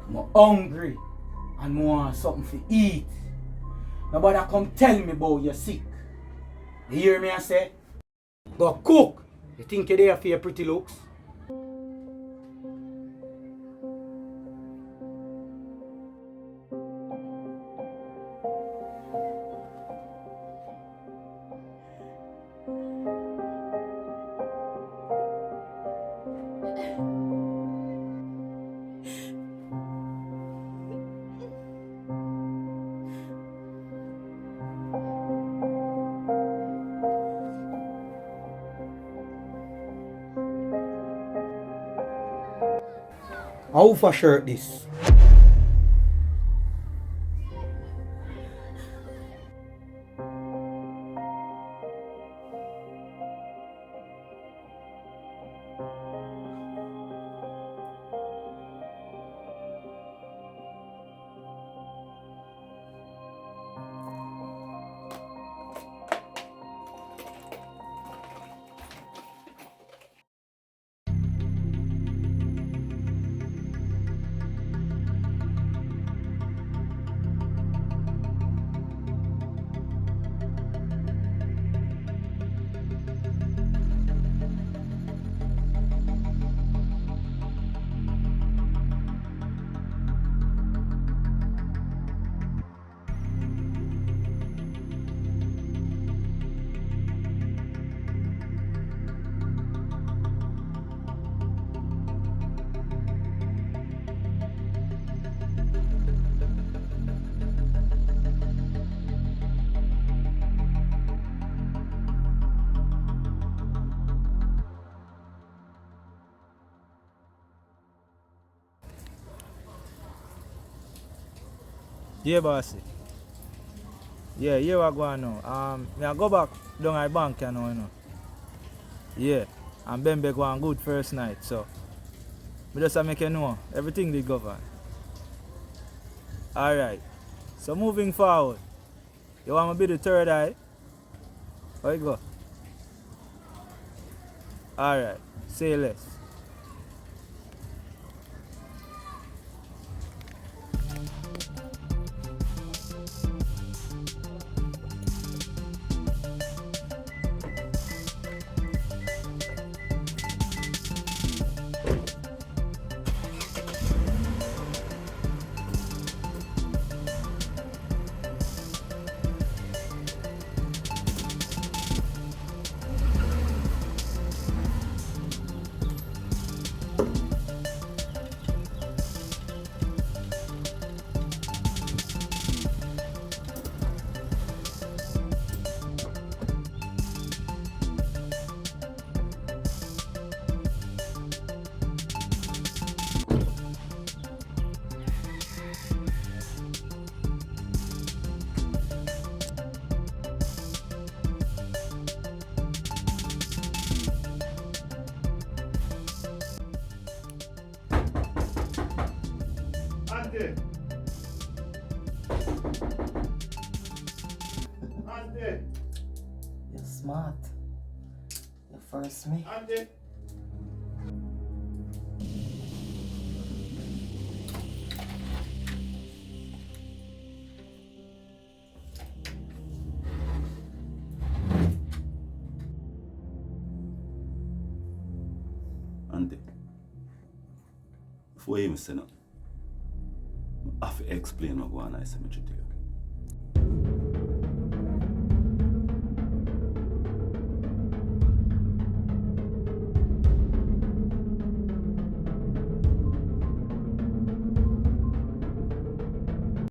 I'm hungry and I want something to eat. Nobody come tell me about you sick. You hear me I say? Go cook. You think you're there for your pretty looks? How for shirt this? Yeah, bossy. Yeah, yeah, what going now? Me I go back down at bank, you know. Yeah, and Bembe go on good first night, so me just make you know everything they govern. Alright. So moving forward, you want me to be the third eye? How you go? Alright. Say less. Ante! Ante! You're smart. You first me. Ante! Ante, before you even say nothing, I have to explain what going on I say to you.